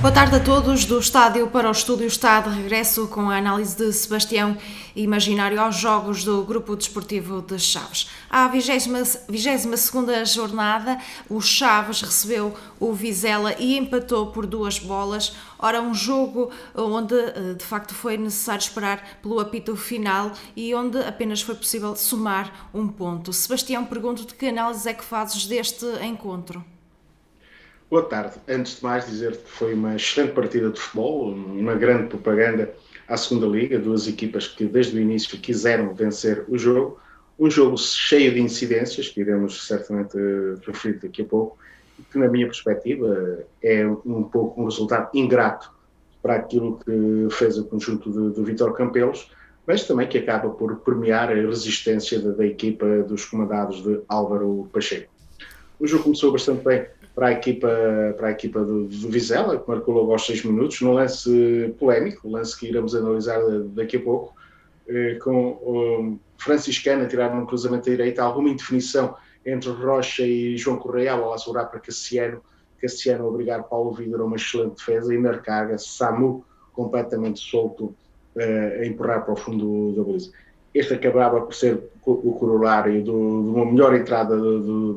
Boa tarde a todos. Do estádio para o estúdio está de regresso com a análise de Sebastião Imaginário aos jogos do Grupo Desportivo de Chaves. À 22ª jornada, o Chaves recebeu o Vizela e empatou por 2 bolas. Ora, um jogo onde de facto foi necessário esperar pelo apito final e onde apenas foi possível somar um ponto. Sebastião, pergunto-te que análise é que fazes deste encontro? Boa tarde. Antes de mais dizer que foi uma excelente partida de futebol, uma grande propaganda à segunda Liga, duas equipas que desde o início quiseram vencer o jogo, um jogo cheio de incidências, que iremos certamente referir daqui a pouco, e que na minha perspectiva é um pouco um resultado ingrato para aquilo que fez o conjunto do Vítor Campelos, mas também que acaba por premiar a resistência da equipa dos comandados de Álvaro Pacheco. O jogo começou bastante bem para a equipa do Vizela, que marcou logo aos 6 minutos, num lance polémico, um lance que iremos analisar daqui a pouco, com o Franciscano a tirar num cruzamento à direita, alguma indefinição entre Rocha e João Correia, a bola a segurar para Cassiano a obrigar Paulo Vidor a uma excelente defesa, e na recarga Samu completamente solto a empurrar para o fundo da baliza. Este acabava por ser o corolário de uma melhor entrada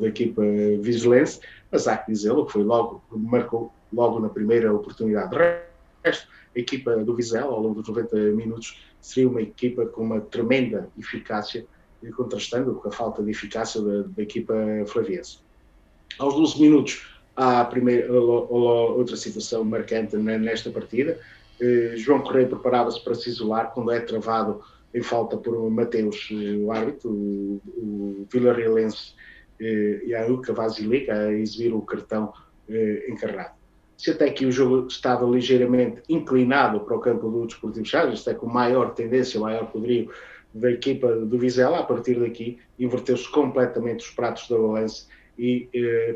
da equipa vizelense, mas há que dizê-lo, marcou logo na primeira oportunidade. De resto, a equipa do Vizela, ao longo dos 90 minutos, seria uma equipa com uma tremenda eficácia, contrastando com a falta de eficácia da equipa flaviense. Aos 12 minutos, há outra situação marcante nesta partida. João Correia preparava-se para se isolar, quando é travado em falta por Mateus, o árbitro, o Villarrealense Yahuka Vasilic, a exibir o cartão encarnado. Se até que o jogo estava ligeiramente inclinado para o campo do Desportivo Chaves, até com maior tendência, maior poderio da equipa do Vizela, a partir daqui inverteu-se completamente os pratos da balança e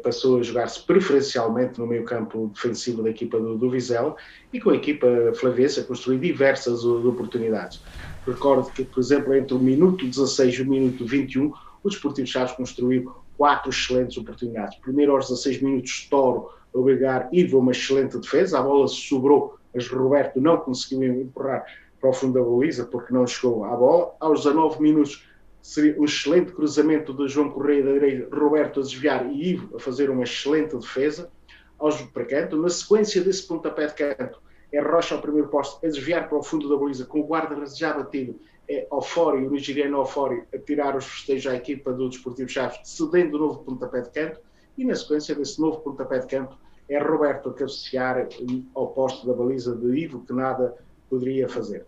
passou a jogar-se preferencialmente no meio campo defensivo da equipa do Vizela, e com a equipa flaviense a construir diversas oportunidades. Recordo que, por exemplo, entre o minuto 16 e o minuto 21, o Desportivo Chaves construiu 4 excelentes oportunidades. Primeiro, aos 16 minutos, Toro a obrigar Ivo a uma excelente defesa, a bola sobrou, mas Roberto não conseguiu empurrar para o fundo da baliza porque não chegou à bola. Aos 19 minutos, seria um excelente cruzamento de João Correia da direita, Roberto a desviar e Ivo a fazer uma excelente defesa para canto. Na sequência desse pontapé de canto, é Rocha ao primeiro posto a desviar para o fundo da baliza, com o guarda já batido, é Ofori, o nigeriano Ofori, a tirar os festejos à equipa do Desportivo Chaves, cedendo o novo pontapé de canto, e na sequência desse novo pontapé de canto é Roberto a cabecear ao posto da baliza de Ivo, que nada poderia fazer.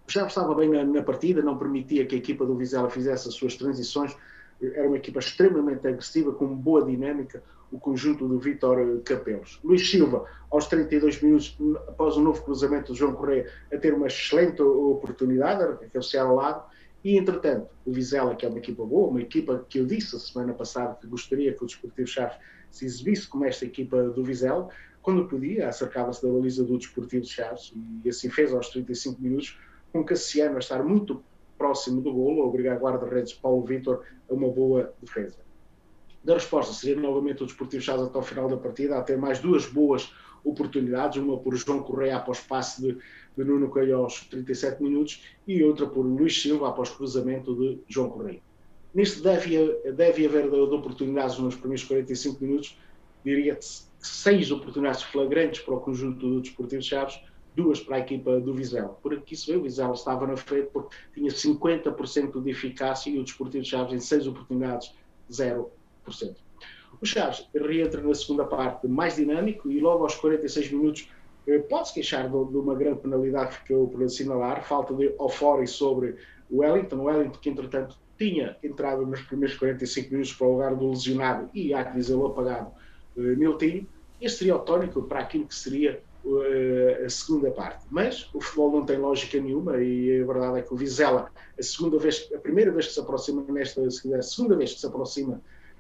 O Chaves estava bem na partida, não permitia que a equipa do Vizela fizesse as suas transições, era uma equipa extremamente agressiva, com boa dinâmica, o conjunto do Vítor Campelos. Luís Silva, aos 32 minutos, após um novo cruzamento de João Correia, a ter uma excelente oportunidade, a cabecear ao lado, e entretanto, o Vizela, que é uma equipa boa, uma equipa que eu disse a semana passada que gostaria que o Desportivo Chaves se exibisse como esta equipa do Vizela, quando podia, acercava-se da baliza do Desportivo Chaves, e assim fez aos 35 minutos, com Cassiano a estar muito próximo do golo, a obrigar guarda-redes Paulo Vítor a uma boa defesa. Da resposta seria novamente o Desportivo Chaves até ao final da partida, a ter mais 2 boas oportunidades, uma por João Correia após passe de Nuno Coelho aos 37 minutos e outra por Luís Silva após cruzamento de João Correia. Nisto deve haver de oportunidades nos primeiros 45 minutos, diria que 6 oportunidades flagrantes para o conjunto do Desportivo Chaves, 2 para a equipa do Vizela. Por aqui se vê, o Vizela estava na frente porque tinha 50% de eficácia e o Desportivo Chaves em 6 oportunidades, 0%. O Chaves reentra na segunda parte mais dinâmico e logo aos 46 minutos pode-se queixar de uma grande penalidade que ficou por assinalar, falta de Ofori sobre o Wellington, que entretanto tinha entrado nos primeiros 45 minutos para o lugar do lesionado e, há que dizê-lo, apagado Miltinho. Este seria o tónico para aquilo que seria a segunda parte, mas o futebol não tem lógica nenhuma e a verdade é que o Vizela, a primeira vez que se aproxima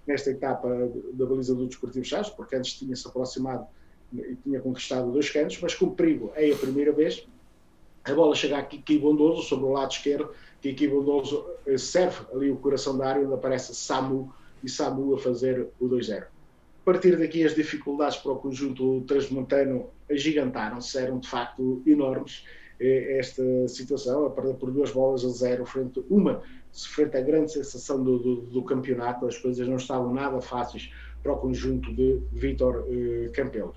nesta etapa da baliza do Desportivo Chaves, porque antes tinha-se aproximado e tinha conquistado 2 cantos, mas com perigo é a primeira vez. A bola chega a Kiki Bondoso sobre o lado esquerdo, Kiki Bondoso serve ali o coração da área onde aparece Samu, e Samu a fazer o 2-0. A partir daqui as dificuldades para o conjunto transmontano agigantaram-se, eram de facto enormes. Esta situação, a perder por 2-0 frente à grande sensação do campeonato, as coisas não estavam nada fáceis para o conjunto de Vítor Campelo.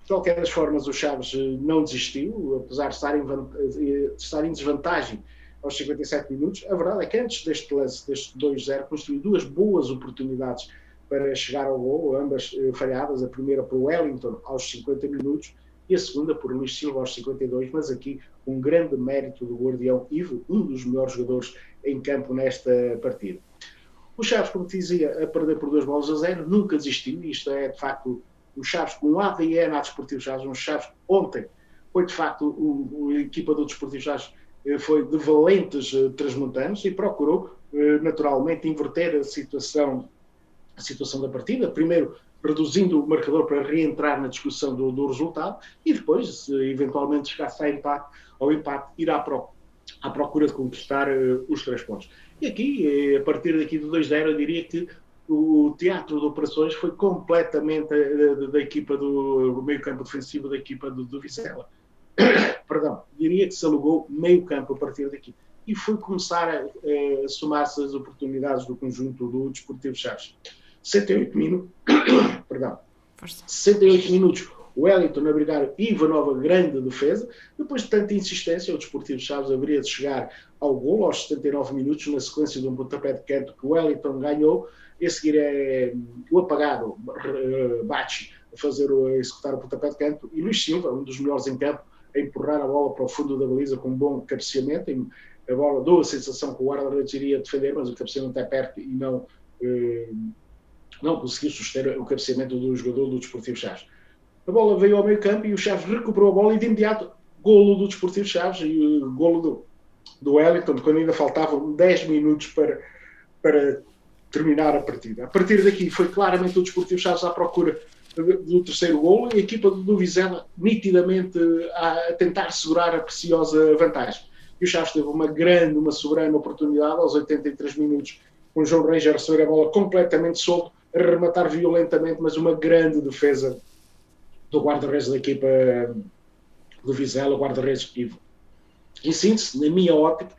De qualquer das formas, o Chaves não desistiu, apesar de estar em desvantagem aos 57 minutos. A verdade é que antes deste lance, deste 2-0, construiu duas boas oportunidades para chegar ao gol, ambas falhadas, a primeira por Wellington aos 50 minutos e a segunda por Luís Silva aos 52, mas aqui um grande mérito do guardião Ivo, um dos melhores jogadores em campo nesta partida. O Chaves, como te dizia, a perder por 2-0, nunca desistiu, e isto é de facto o Chaves com um ADN à Desportivo Chaves, um Chaves ontem foi de facto a equipa do Desportivo Chaves foi de valentes transmontanos e procurou naturalmente inverter a situação da partida, primeiro reduzindo o marcador para reentrar na discussão do resultado e depois, se eventualmente chegasse ao empate, ir à procura de conquistar os 3 pontos. E aqui, a partir daqui do 2-0, eu diria que o teatro de operações foi completamente da equipa do meio campo defensivo da equipa do Vizela. Perdão, diria que se alugou meio campo a partir daqui. E foi começar a somar-se as oportunidades do conjunto do Desportivo Chaves. 68 minutos, o Wellington a brigar Ivanova, grande defesa. Depois de tanta insistência, o Desportivo Chaves haveria de chegar ao gol aos 79 minutos, na sequência de um pontapé de canto que o Wellington ganhou. E a seguir é o apagado Bachi a executar o pontapé de canto e Luís Silva, um dos melhores em campo, a empurrar a bola para o fundo da baliza com um bom cabeceamento. A bola deu a sensação que o guarda-redes iria defender, mas o cabeceamento é perto e não conseguiu suster o cabeceamento do jogador do Desportivo Chaves. A bola veio ao meio campo e o Chaves recuperou a bola e de imediato golo do Desportivo Chaves e o golo do Wellington, quando ainda faltavam 10 minutos para terminar a partida. A partir daqui foi claramente o Desportivo Chaves à procura do terceiro golo e a equipa do Vizela nitidamente a tentar segurar a preciosa vantagem. E o Chaves teve uma soberana oportunidade aos 83 minutos, com o João Reis a receber a bola completamente solto, a rematar violentamente, mas uma grande defesa do guarda-redes da equipa do Vizela, o guarda-redes Ivo. Em síntese, na minha ótica,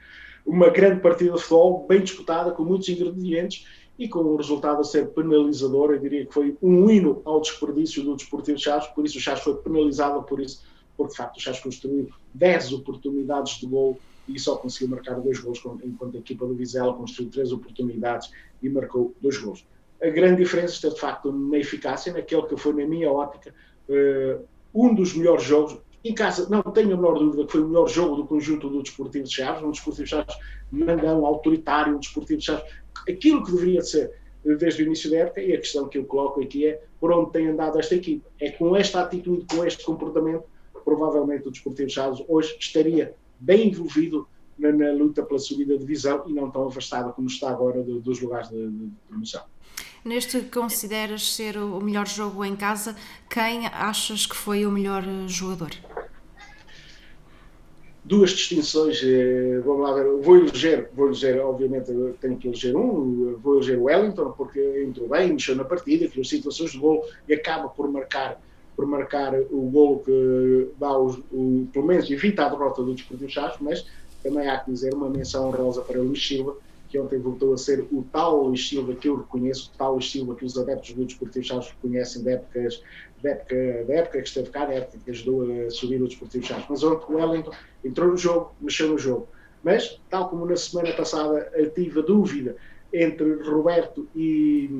uma grande partida de futebol, bem disputada, com muitos ingredientes e com o resultado a ser penalizador. Eu diria que foi um hino ao desperdício do Desportivo Chaves, por isso o Chaves foi penalizado por isso, porque de facto o Chaves construiu 10 oportunidades de gol e só conseguiu marcar 2 gols, enquanto a equipa do Vizela construiu 3 oportunidades e marcou 2 gols. A grande diferença está de facto na eficácia, naquele que foi, na minha ótica, um dos melhores jogos. Em casa, não tenho a menor dúvida que foi o melhor jogo do conjunto do Desportivo de Chaves, um Desportivo de Chaves mandão, autoritário, um Desportivo de Chaves, aquilo que deveria ser desde o início da época, e a questão que eu coloco aqui é por onde tem andado esta equipa. É com esta atitude, com este comportamento, provavelmente o Desportivo de Chaves hoje estaria bem envolvido na luta pela subida de divisão e não tão afastado como está agora dos lugares de promoção. Neste que consideras ser o melhor jogo em casa, quem achas que foi o melhor jogador? Duas distinções, vamos lá ver, vou eleger, obviamente tenho que eleger vou eleger o Wellington, porque entrou bem, mexeu na partida, criou situações de golo e acaba por marcar o golo que dá pelo menos evita a derrota do Desportivo Chaves, mas também há que dizer uma menção honrosa para o Luís Silva, que ontem voltou a ser o tal Luís Silva que eu reconheço, o tal Luís Silva que os adeptos do Desportivo Chaves reconhecem da época que esteve cá, da época que ajudou a subir o Desportivo Chaves. Mas ontem o Wellington entrou no jogo, mexeu no jogo. Mas, tal como na semana passada tive a dúvida entre Roberto e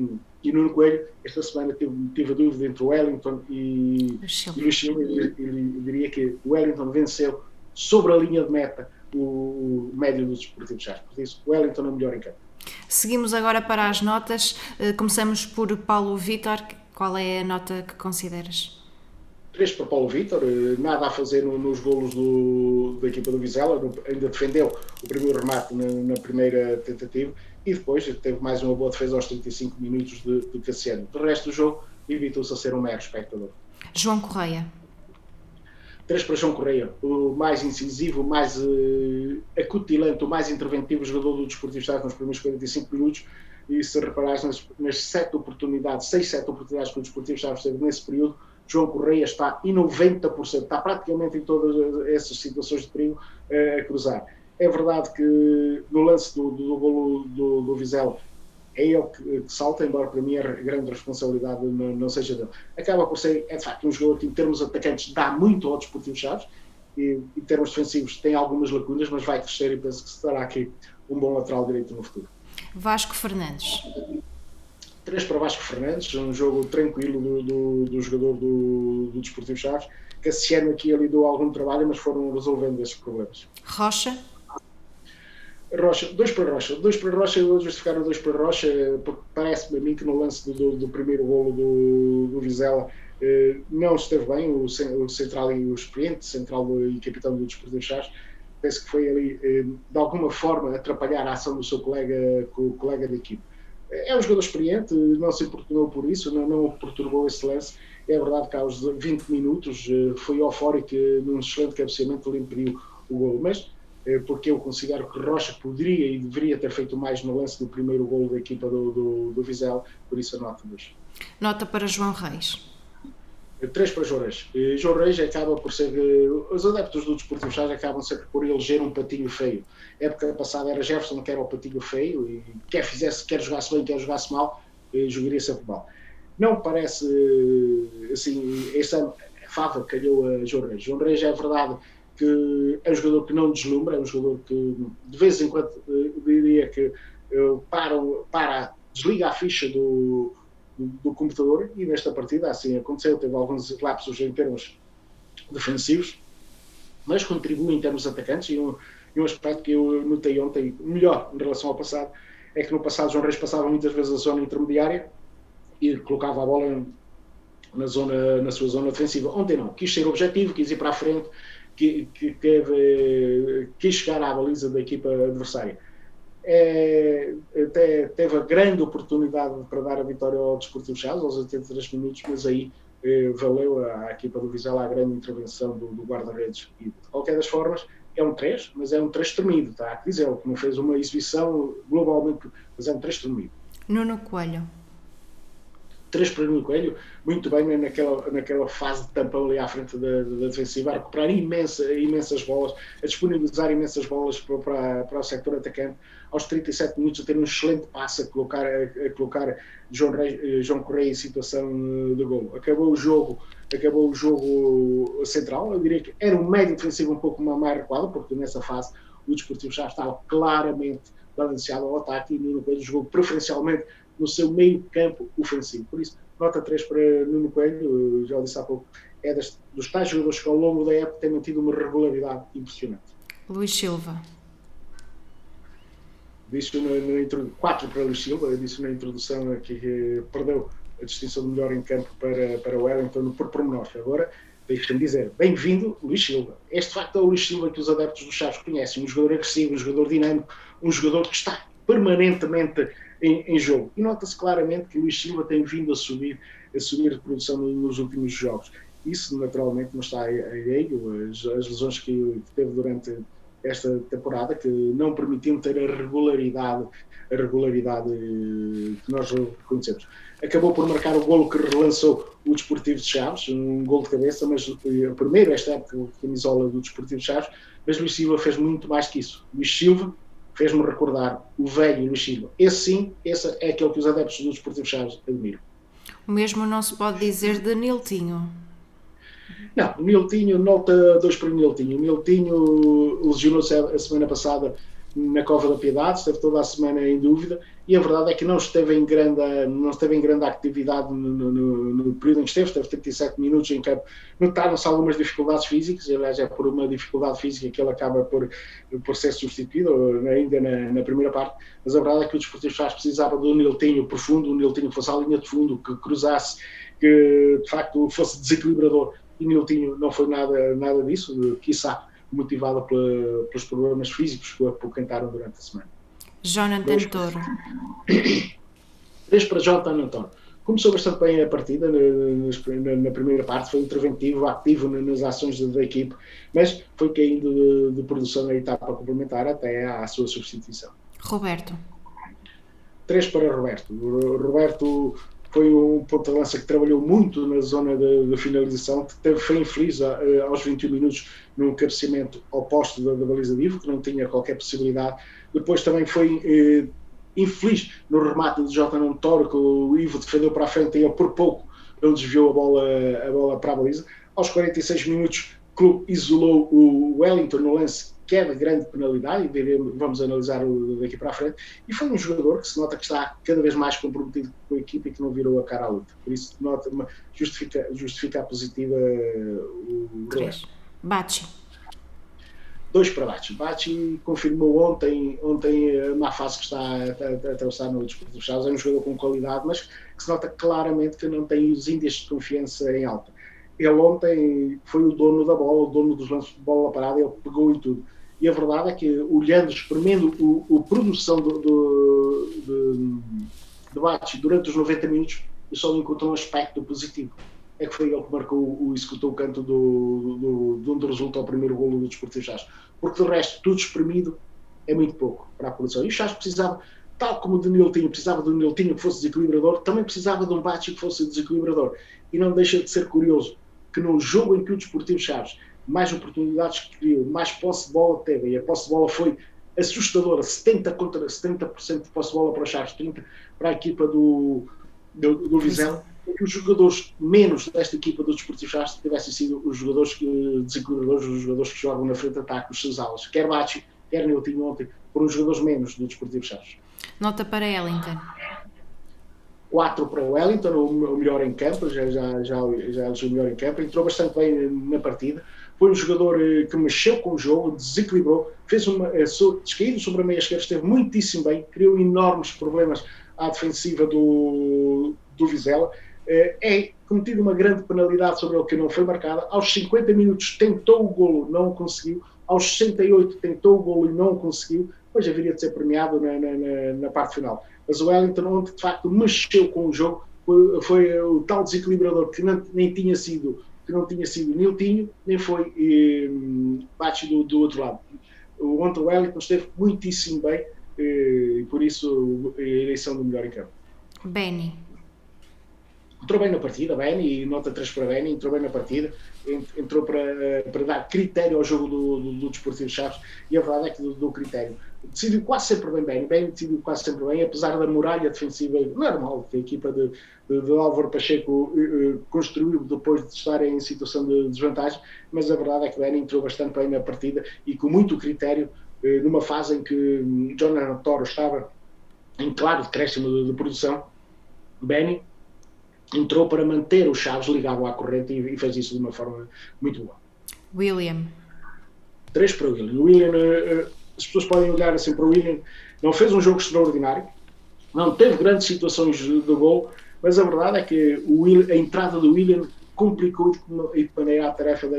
Nuno Coelho, esta semana tive a dúvida entre o Wellington e Luís Silva, e diria que o Wellington venceu sobre a linha de meta o médio do Desportivo Chaves. Por isso, o Wellington é o melhor em campo. Seguimos agora para as notas. Começamos por Paulo Vítor. Qual é a nota que consideras? 3 para Paulo Vítor, nada a fazer nos golos da equipa do Vizela, ainda defendeu o primeiro remate na primeira tentativa e depois teve mais uma boa defesa aos 35 minutos de Cassiano. Do resto do jogo, evitou-se a ser um mero espectador. João Correia. 3 para João Correia, o mais incisivo, o mais acutilante, o mais interventivo jogador do Desportivo Chaves nos primeiros 45 minutos. e se reparares nas 7 oportunidades, 6, 7 oportunidades que o Desportivo Chaves teve nesse período, João Correia está em 90%, está praticamente em todas essas situações de perigo a cruzar. É verdade que no lance do golo do Vizela, é ele que salta, embora para mim a grande responsabilidade não seja dele. Acaba por ser, de facto, um jogador que em termos atacantes dá muito ao Desportivo Chaves, e em termos defensivos tem algumas lacunas, mas vai crescer e penso que estará aqui um bom lateral direito no futuro. Vasco Fernandes. 3 para Vasco Fernandes, um jogo tranquilo do jogador do Desportivo Chaves, que esse ano aqui ali deu algum trabalho, mas foram resolvendo esses problemas. Rocha. 2 para Rocha. 2 para Rocha, eu vou justificar o 2 para Rocha, porque parece-me a mim que no lance do primeiro golo do Vizela não esteve bem, o central e o experiente, central e capitão do Desportivo Chaves, penso que foi ali, de alguma forma, atrapalhar a ação do seu colega de equipe. É um jogador experiente, não se importunou por isso, não perturbou esse lance. É verdade que aos 20 minutos foi eufórico, num excelente cabeceamento, ele impediu o golo, mas porque eu considero que Rocha poderia e deveria ter feito mais no lance do primeiro golo da equipa do Vizela, por isso a nota 2. Nota para João Reis. 3 para João Reis. João Reis acaba por ser, os adeptos do Desportivo Chaves acabam sempre por eleger um patinho feio. A época passada era Jefferson que era o patinho feio, e quer jogasse bem, quer jogasse mal, jogaria sempre mal. Não parece, assim, esta fava calhou a João Reis. João Reis é verdade que é um jogador que não deslumbra, é um jogador que de vez em quando diria que desliga a ficha do computador, e nesta partida assim aconteceu, teve alguns lapsos em termos defensivos, mas contribui em termos atacantes, e um aspecto que eu notei ontem melhor em relação ao passado, é que no passado João Reis passava muitas vezes a zona intermediária e colocava a bola na sua zona defensiva. Ontem não, quis ser objetivo, quis ir para a frente, quis chegar à baliza da equipa adversária. Teve a grande oportunidade para dar a vitória ao Desportivo Chaves aos 83 minutos, mas aí valeu à equipa do Vizela a grande intervenção do guarda-redes. E de qualquer das formas é um 3, mas é um 3 tremido, está a dizer, que não fez uma exibição globalmente, mas é um 3 tremido. Nuno Coelho. 3 para Nuno Coelho, muito bem naquela fase de tampão ali à frente da defensiva, a recuperar imensas bolas, a disponibilizar imensas bolas para o sector atacante, aos 37 minutos a ter um excelente passe a colocar João Correia em situação de golo. Acabou o jogo central, eu diria que era um médio defensivo um pouco mais recuado, porque nessa fase o Desportivo já estava claramente balanceado ao ataque, e Nuno Coelho jogou preferencialmente no seu meio campo ofensivo. Por isso, nota 3 para Nuno Coelho, já o disse há pouco, é dos tais jogadores que ao longo da época têm mantido uma regularidade impressionante. Luís Silva. Disse 4 para Luís Silva, eu disse na introdução que perdeu a distinção de melhor em campo para o Wellington por pormenor. Agora, deixa-me dizer, bem-vindo Luís Silva. Este facto é o Luís Silva que os adeptos do Chaves conhecem, um jogador agressivo, um jogador dinâmico, um jogador que está permanentemente em jogo. E nota-se claramente que o Luís Silva tem vindo a subir de produção nos últimos jogos. Isso, naturalmente, não está alheio às lesões que teve durante esta temporada, que não permitiam ter a regularidade que nós conhecemos. Acabou por marcar o golo que relançou o Desportivo de Chaves, um golo de cabeça, mas o primeiro esta época de camisola do Desportivo de Chaves, mas Luís Silva fez muito mais que isso. Luís Silva fez-me recordar o velho Luís Silva. Esse é aquele que os adeptos do Desportivo Chaves admiram. O mesmo não se pode dizer de Niltinho. Não, o Niltinho, nota 2 para o Niltinho. O Niltinho lesionou-se a semana passada na Cova da Piedade, esteve toda a semana em dúvida, e a verdade é que não esteve em grande atividade no período em que esteve 37 minutos em campo. Notaram-se algumas dificuldades físicas, aliás é por uma dificuldade física que ele acaba por ser substituído ainda na primeira parte, mas a verdade é que o Desportivo Chaves precisava de um Niltinho profundo, um Niltinho que fosse à linha de fundo, que cruzasse, que de facto fosse desequilibrador, e Niltinho não foi nada disso, quiçá motivada pelos problemas físicos que o apoquentaram durante a semana. Jonathan Toro. 3 para Jonathan Antoro. Começou bastante bem a partida na primeira parte, foi interventivo, ativo nas ações da equipe, mas foi caindo de produção na etapa complementar até à sua substituição. Roberto. 3 para Roberto. O Roberto foi um ponta de lança que trabalhou muito na zona de finalização, foi infeliz aos 21 minutos num cabeceamento ao poste da baliza de Ivo, que não tinha qualquer possibilidade. Depois também foi infeliz no remate de Jota Toro, que o Ivo defendeu para a frente e por pouco ele desviou a bola para a baliza. Aos 46 minutos, o clube isolou o Wellington no lance, que é de grande penalidade, e vamos analisar daqui para a frente, e foi um jogador que se nota que está cada vez mais comprometido com a equipa e que não virou a cara à luta. Por isso, justifica a positiva o Roberto. Bachi. 2 para Bachi. Bachi confirmou ontem a má fase que está a atravessar no Desportivo de Chaves. É um jogador com qualidade, mas que se nota claramente que não tem os índices de confiança em alta. Ele ontem foi o dono da bola, o dono dos lances de bola parada, ele pegou em tudo. E a verdade é que, olhando, espremendo a produção de Bachi durante os 90 minutos, eu só encontrei um aspecto positivo. É que foi ele que marcou executou o canto de onde resulta o primeiro golo do Desportivo de Chaves. Porque de resto, tudo espremido é muito pouco para a produção. E o Chaves precisava, tal como o Danilo Tinho precisava de um Danilo Tinho que fosse desequilibrador, também precisava de um Bachi que fosse desequilibrador. E não deixa de ser curioso que no jogo em que o Desportivo de Chaves mais oportunidades que criou, mais posse de bola teve, e a posse de bola foi assustadora, 70% de posse de bola para o Chaves, 30% para a equipa do Vizela, que os jogadores menos desta equipa do Desportivo Chaves tivessem sido os jogadores desequilibradores, os jogadores que jogam na frente de ataque, os seus alas, quer Bachi, quer Niltinho ontem, foram os jogadores menos do Desportivo Chaves. Nota para Wellington. 4 para o Wellington, o melhor em campo, já elegeu o melhor em campo, entrou bastante bem na partida, foi um jogador que mexeu com o jogo, desequilibrou, fez descaído sobre a meia esquerda, esteve muitíssimo bem, criou enormes problemas à defensiva do Vizela, é cometido uma grande penalidade sobre ele que não foi marcada, aos 50 minutos tentou o golo, não o conseguiu, aos 68 tentou o golo e não o conseguiu, depois haveria de ser premiado na parte final. Mas o Wellington ontem de facto mexeu com o jogo, foi o tal desequilibrador que não tinha sido Niltinho, nem foi Bachi do outro lado. Ontem o Wellington esteve muitíssimo bem, e por isso a eleição do melhor em campo. Benny. Entrou bem na partida, Benny, nota 3 para Benny, entrou bem na partida, entrou para dar critério ao jogo do Desportivo de Chaves, e a verdade é que do critério. Decidiu quase sempre bem, Benny decidiu quase sempre bem, apesar da muralha defensiva normal que a equipa de Álvaro Pacheco construiu depois de estar em situação de desvantagem, mas a verdade é que Benny entrou bastante bem na partida e com muito critério, numa fase em que Jonathan Toro estava em claro decréscimo de produção. Benny entrou para manter o Chaves ligado à corrente e fez isso de uma forma muito boa. William. 3 para o William. William, as pessoas podem olhar assim para o William, não fez um jogo extraordinário, não teve grandes situações de gol, mas a verdade é que a entrada do William complicou de maneira a tarefa da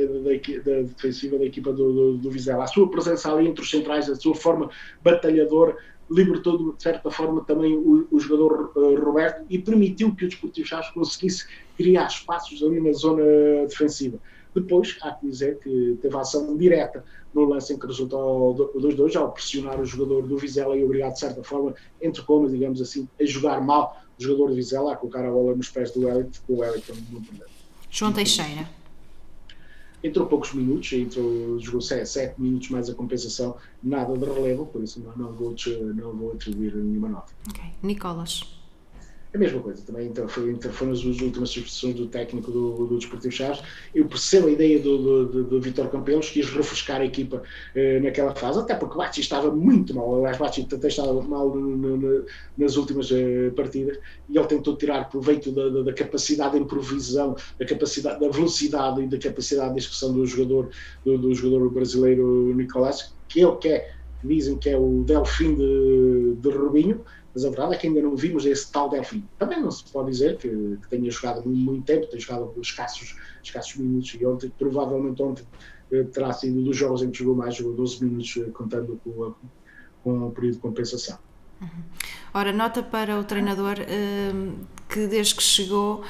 defensiva da equipa do Vizela. A sua presença ali entre os centrais, a sua forma batalhadora, libertou de certa forma também o jogador Roberto e permitiu que o Desportivo Chaves conseguisse criar espaços ali na zona defensiva. Depois, há que dizer que teve ação direta no lance em que resultou o 2-2, ao pressionar o jogador do Vizela e obrigar de certa forma, entre comas, digamos assim, a jogar mal o jogador do Vizela, a colocar a bola nos pés do Wellington, que o Wellington não perdeu. João Teixeira. Entrou poucos minutos, jogou 7 minutos mais a compensação, nada de relevo, por isso não vou atribuir nenhuma nota. Ok. Nicolas. A mesma coisa, também foi nas últimas substituições do técnico do Desportivo Chaves. Eu percebo a ideia do Vítor Campelos, quis refrescar a equipa naquela fase, até porque Bachi estava muito mal, aliás Bachi até estava mal nas últimas partidas, e ele tentou tirar proveito da capacidade de improvisação, da capacidade da velocidade e da capacidade de execução do jogador brasileiro Nicolás, que ele dizem que é o Delfim de Rubinho, mas a verdade é que ainda não vimos esse tal Delfim. Também não se pode dizer que tenha jogado muito tempo, tem jogado escassos minutos, e provavelmente ontem terá sido dos jogos em que jogou 12 minutos, contando com o período de compensação. Uhum. Ora, nota para o treinador que desde que chegou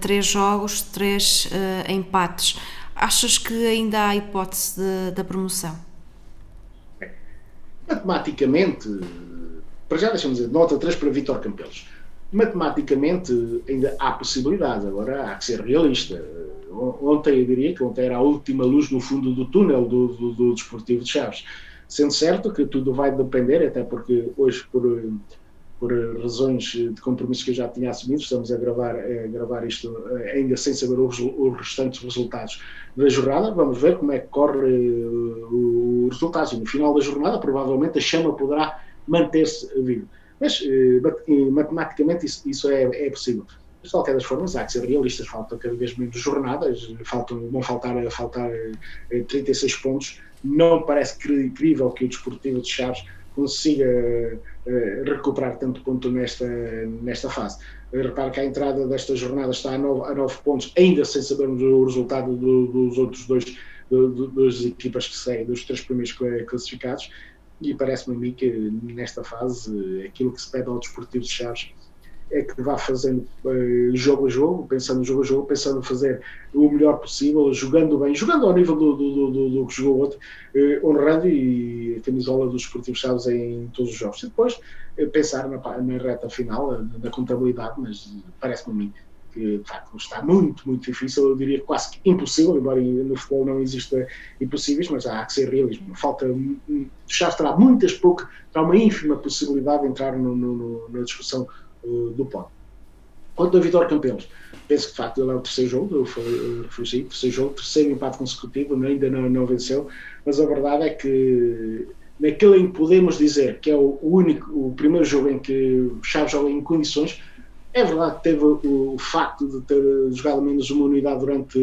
3 jogos, 3 empates. Achas que ainda há hipótese da promoção? Matematicamente para já deixa-me dizer, nota 3 para Vítor Campelos. Matematicamente ainda há possibilidades, agora há que ser realista. Ontem eu diria que ontem era a última luz no fundo do túnel do Desportivo de Chaves. Sendo certo que tudo vai depender, até porque hoje por razões de compromisso que eu já tinha assumido, estamos a gravar isto ainda sem saber os restantes resultados da jornada. Vamos ver como é que corre os resultados. E no final da jornada, provavelmente a chama poderá manter-se viva. Mas matematicamente isso é possível. Mas de qualquer das formas, há que ser realistas, faltam cada vez menos jornadas, vão faltar 36 pontos. Não parece crível que o Desportivo de Chaves consiga recuperar tanto ponto nesta fase. Repare que a entrada desta jornada está a 9 pontos, ainda sem sabermos o resultado dos outros das equipas que seguem, dos 3 primeiros classificados, e parece-me a mim que nesta fase aquilo que se pede ao Desportivo de Chaves é que vá fazendo jogo a jogo, pensando em fazer o melhor possível, jogando bem, jogando ao nível do que jogou outro, honrando e a camisola do Desportivo de Chaves em todos os jogos. E depois pensar na reta final, na contabilidade, mas parece-me a mim que de facto está muito, muito difícil, eu diria quase que impossível, embora no futebol não exista impossíveis, mas há que ser realismo. Chaves terá terá uma ínfima possibilidade de entrar na discussão do pódio. Quanto a Vítor Campelos, penso que de facto ele é o terceiro jogo, terceiro empate consecutivo, ainda não venceu, mas a verdade é que naquele em que podemos dizer que é o primeiro jogo em que Chaves joga em condições, é verdade que teve o facto de ter jogado menos uma unidade durante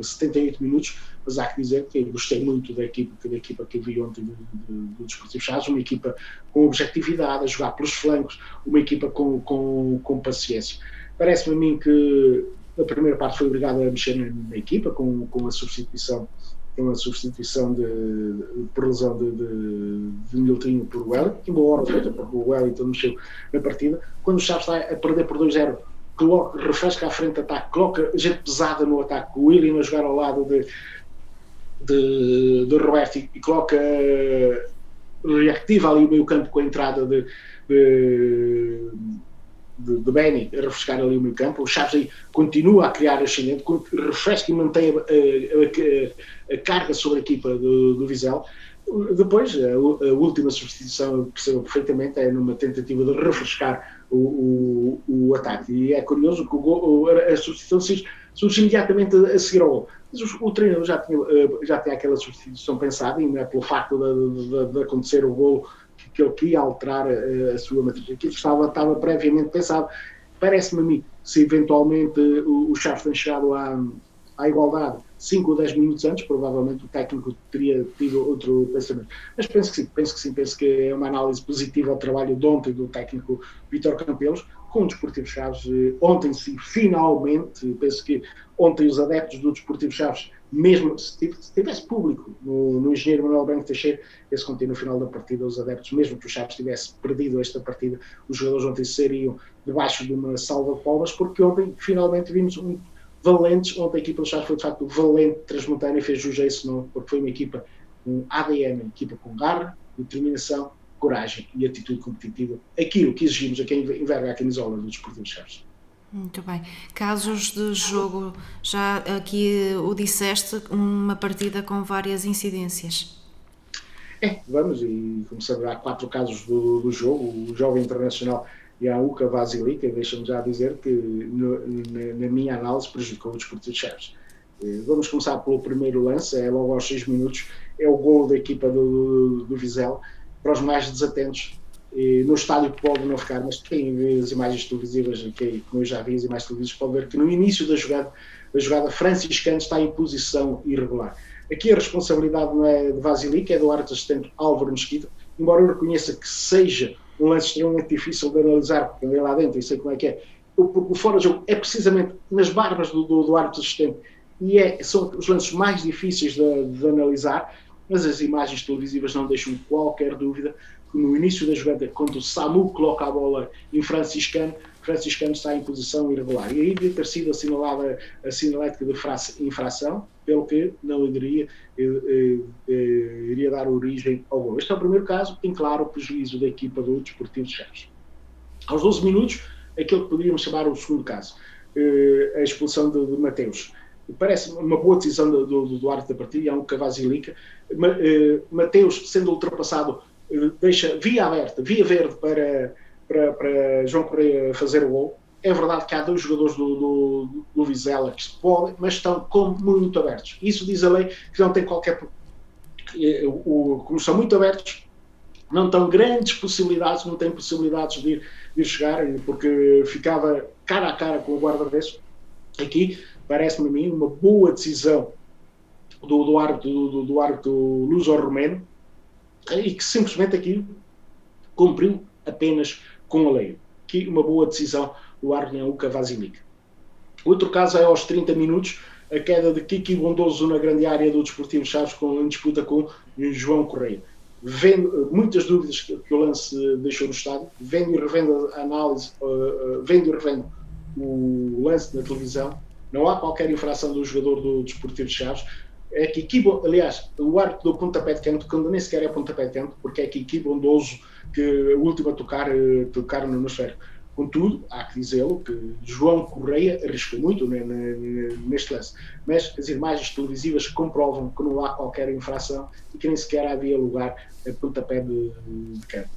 78 minutos, mas há que dizer que gostei muito da equipa que eu vi ontem do Desportivo Chaves, uma equipa com objetividade, a jogar pelos flancos, uma equipa com paciência. Parece-me a mim que a primeira parte foi obrigada a mexer na equipa, com a substituição por lesão de Miltinho por Wellington, que boa hora feita, porque o Wellington mexeu na partida. Quando o Chaves está a perder por 2-0, refresca à frente de ataque, coloca gente pesada no ataque, o William a jogar ao lado de Roberto e coloca, reactiva ali o meio campo com a entrada de Benny a refrescar ali o meio campo. O Chaves aí continua a criar ascendente, refresca e mantém a carga sobre a equipa do Vizela. Depois, a última substituição, eu percebo perfeitamente, é numa tentativa de refrescar o ataque. E é curioso que a substituição surge imediatamente a seguir ao gol. Mas o treinador já tinha aquela substituição pensada, e não é pelo facto de acontecer o gol que ele queria alterar a sua matriz. Aquilo estava previamente pensado. Parece-me a mim, se eventualmente o Chaves tem chegado à igualdade 5 ou 10 minutos antes, provavelmente o técnico teria tido outro pensamento. Mas penso que é uma análise positiva ao trabalho de ontem do técnico Vítor Campelos, com o Desportivo Chaves. Ontem, sim, finalmente, penso que ontem os adeptos do Desportivo Chaves, mesmo se tivesse público no Engenheiro Manuel Branco Teixeira, esse contém no final da partida, os adeptos, mesmo que o Chaves tivesse perdido esta partida, os jogadores ontem seriam debaixo de uma salva de palmas, porque ontem finalmente vimos valentes. Ontem a equipa do Chaves foi de facto valente, transmontana, e fez jus a esse nome, porque foi uma equipa com ADN, uma equipa com garra, determinação, coragem e atitude competitiva, aquilo que exigimos a quem enverga a camisola do Desportivo de Chaves. Muito bem. Casos de jogo, já aqui o disseste, uma partida com várias incidências. Vamos, e como sabe, há 4 casos do jogo. O Jovem Internacional e a UCA Vasilica, deixa-me já dizer que na minha análise prejudicou o Desportivo de Chaves. Vamos começar pelo primeiro lance, é logo aos 6 minutos, é o golo da equipa do Vizela. Para os mais desatentos, no estádio pode não ficar, mas quem vê as imagens televisivas, como eu já vi as imagens televisivas, pode ver que no início da jogada Franciscano está em posição irregular. Aqui a responsabilidade não é de Vasilica, é do árbitro assistente Álvaro Mesquita, embora eu reconheça que seja um lance extremamente difícil de analisar, porque eu lá dentro e sei como é que é, porque o fora de jogo é precisamente nas barbas do árbitro assistente, e são os lances mais difíceis de analisar, mas as imagens televisivas não deixam qualquer dúvida no início da jogada, quando o Samu coloca a bola em Franciscano está em posição irregular. E aí devia ter sido assinalada a sinalética de infração, pelo que não iria dar origem ao gol. Este é o primeiro caso, em claro prejuízo da equipa do Desportivo de Chaves. Aos 12 minutos, aquilo que poderíamos chamar o segundo caso, a expulsão de Mateus. Parece uma boa decisão do árbitro da partida, é um Cavazilica. Mateus, sendo ultrapassado, deixa via aberta, via verde para João Correia fazer o gol. É verdade que há dois jogadores do Vizela que se podem, mas estão muito abertos. Isso diz a lei que não tem qualquer... Como são muito abertos, não têm grandes possibilidades, não têm possibilidades de chegar, porque ficava cara a cara com o guarda-redes. Aqui, parece-me a mim, uma boa decisão do árbitro luso-romeno, e que simplesmente aqui cumpriu apenas com a lei. Aqui uma boa decisão do árbitro Luca Vasilic. Outro caso é aos 30 minutos, a queda de Kiki Bondoso na grande área do Desportivo Chaves em disputa com João Correia. Vendo muitas dúvidas que o lance deixou no estádio, vendo e revendo a análise, vendo e revendo o lance na televisão, não há qualquer infração do jogador do Desportivo de Chaves. É Kiki, aliás, o árbitro do pontapé de canto, quando nem sequer é pontapé de canto, porque é Kiki Bondoso que o último a tocar no esférico. Contudo, há que dizê-lo que João Correia arriscou muito neste lance, mas as imagens televisivas comprovam que não há qualquer infração e que nem sequer havia lugar a pontapé de canto.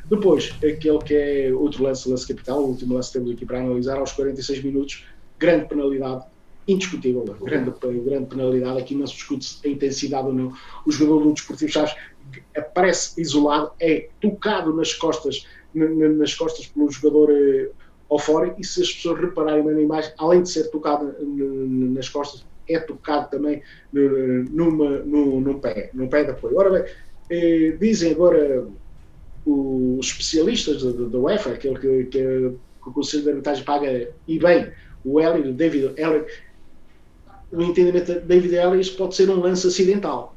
Depois, aquele que é outro lance capital, o último lance que temos aqui para analisar, aos 46 minutos, grande penalidade, indiscutível, grande penalidade, aqui não se discute a intensidade ou não. O jogador do Desportivo Chaves aparece isolado, é tocado nas costas pelo jogador Ofori, e se as pessoas repararem na imagem, além de ser tocado nas costas, é tocado também num pé de apoio. Ora bem, dizem agora os especialistas da UEFA, aquele que o Conselho de Arbitragem paga, e bem, o David Heller, o entendimento de David Heller, isto pode ser um lance acidental.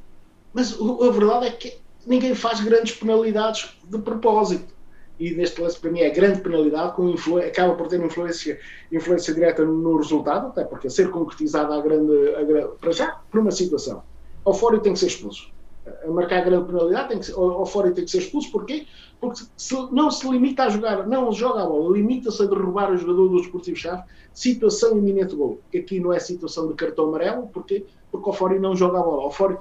Mas a verdade é que ninguém faz grandes penalidades de propósito. E neste lance, para mim, é grande penalidade, acaba por ter influência direta no resultado, até porque a ser concretizada para já, por uma situação. Ofori tem que ser expulso. A marcar a grande penalidade, Ofori tem que ser expulso. Porquê? Porque não se limita a jogar, não joga a bola, limita-se a derrubar o jogador do Desportivo Chaves, situação iminente de gol. Aqui não é situação de cartão amarelo, porquê? Porque Ofori não joga a bola. Ofori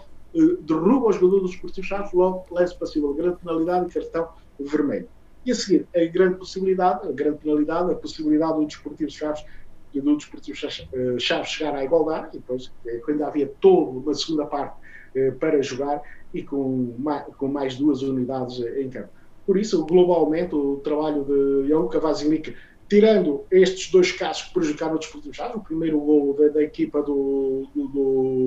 derruba o jogador do Desportivo Chaves, logo lance passível, grande penalidade e cartão vermelho. E a seguir, a grande penalidade, a possibilidade do Desportivo Chaves chegar à igualdade, e depois, quando havia toda uma segunda parte para jogar, e com mais duas unidades em campo. Por isso, globalmente, o trabalho de Luca Vasilic, tirando estes dois casos que prejudicaram o Desportivo Chaves, o primeiro gol da equipa do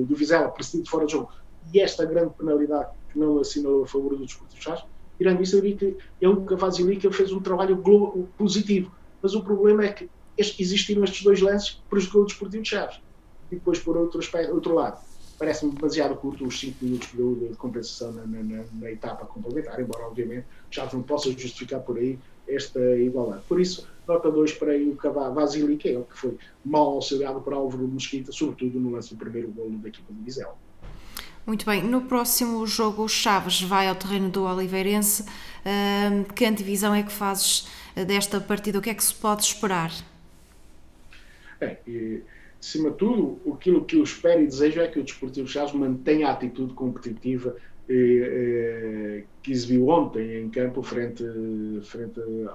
Vizela, precedido fora de jogo, e esta grande penalidade que não assinalou a favor do Desportivo Chaves, tirando isso, eu vi que Luca Vasilic fez um trabalho positivo. Mas o problema é que existiram estes dois lances que prejudicou o Desportivo de Chaves. E depois, por outro lado, parece-me demasiado curto os 5 minutos de compensação na etapa complementar, embora, obviamente, o Chaves não possa justificar por aí esta igualdade. Por isso, nota 2 para o Vasilic, que foi mal auxiliado por Álvaro Mesquita, sobretudo no lance do primeiro golo da equipa de Vizela. Muito bem, no próximo jogo o Chaves vai ao terreno do Oliveirense. Que antevisão é que fazes desta partida? O que é que se pode esperar? Acima de tudo, aquilo que eu espero e desejo é que o Desportivo Chaves mantenha a atitude competitiva que exibiu ontem em campo frente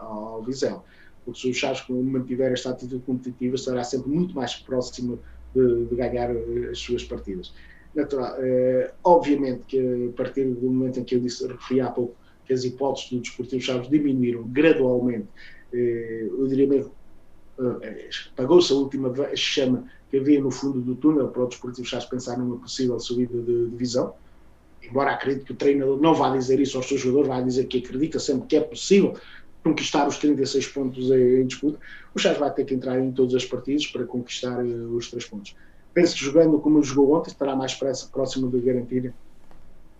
ao Vizela. Porque se o Chaves mantiver esta atitude competitiva, estará sempre muito mais próximo de ganhar as suas partidas. Obviamente que a partir do momento em que eu referi há pouco que as hipóteses do Desportivo Chaves diminuíram gradualmente, eu diria mesmo, apagou-se a última chama que havia no fundo do túnel para o Desportivo Chaves pensar numa possível subida de divisão, embora acredito que o treinador não vá dizer isso aos seus jogadores, vai dizer que acredita sempre que é possível conquistar os 36 pontos em disputa. O Chaves vai ter que entrar em todas as partidas para conquistar os 3 pontos. Penso que jogando como jogou ontem, estará mais próximo de garantir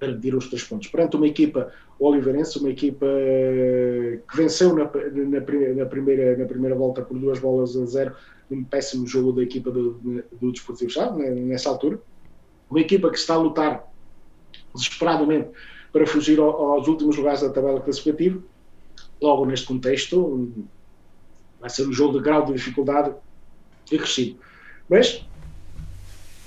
garantir os 3 pontos. Perante uma equipa oliveirense, uma equipa que venceu na primeira volta por 2-0, num péssimo jogo da equipa do Desportivo Chaves, nessa altura. Uma equipa que está a lutar desesperadamente para fugir aos últimos lugares da tabela classificativa. Logo, neste contexto, vai ser um jogo de grau de dificuldade acrescido. Mas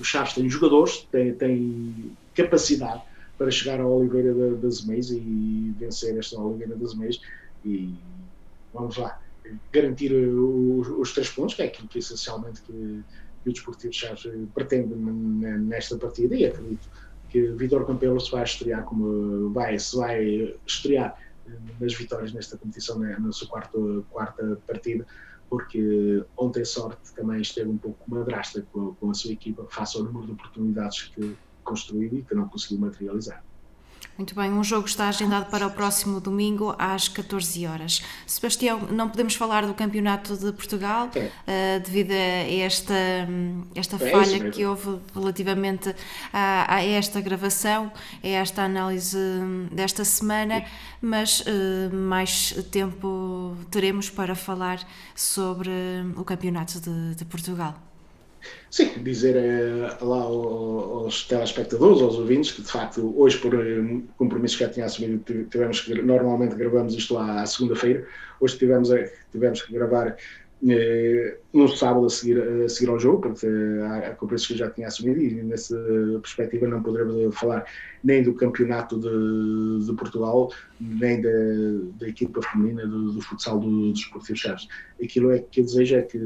o Chaves tem jogadores, tem capacidade para chegar à Oliveira das Meias e vencer esta Oliveira das Meias e vamos lá, garantir os 3 pontos, que é aquilo que essencialmente que o Desportivo Chaves pretende nesta partida, e acredito que Vítor Campelo se vai estrear nas vitórias nesta competição, na sua quarta partida, porque ontem a sorte também esteve um pouco madrasta com a sua equipa face ao número de oportunidades que construiu e que não conseguiu materializar. Muito bem, um jogo está agendado para o próximo domingo às 14 horas. Sebastião, não podemos falar do Campeonato de Portugal devido a esta falha que houve relativamente a esta gravação, a esta análise desta semana, mas mais tempo teremos para falar sobre o Campeonato de Portugal. Sim, dizer lá aos telespectadores, aos ouvintes, que de facto hoje, por compromissos que já tinha assumido, normalmente gravamos isto à segunda-feira, hoje tivemos que gravar no sábado a seguir ao jogo, porque há compromissos que eu já tinha assumido e nessa perspectiva não poderemos falar nem do campeonato de Portugal, nem da equipa feminina do futsal do Desportivo Chaves. Aquilo que eu desejo é que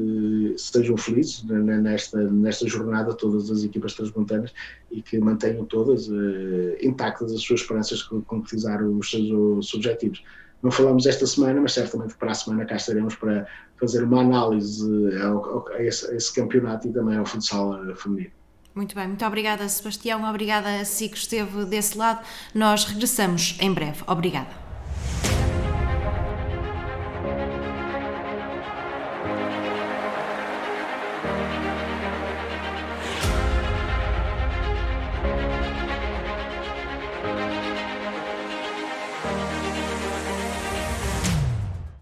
estejam felizes nesta jornada todas as equipas transmontanas e que mantenham todas intactas as suas esperanças de concretizar os seus objetivos. Não falamos esta semana, mas certamente para a semana cá estaremos para fazer uma análise a esse campeonato e também ao futsal feminino. Muito bem, muito obrigada, Sebastião, obrigada a si que esteve desse lado. Nós regressamos em breve. Obrigada.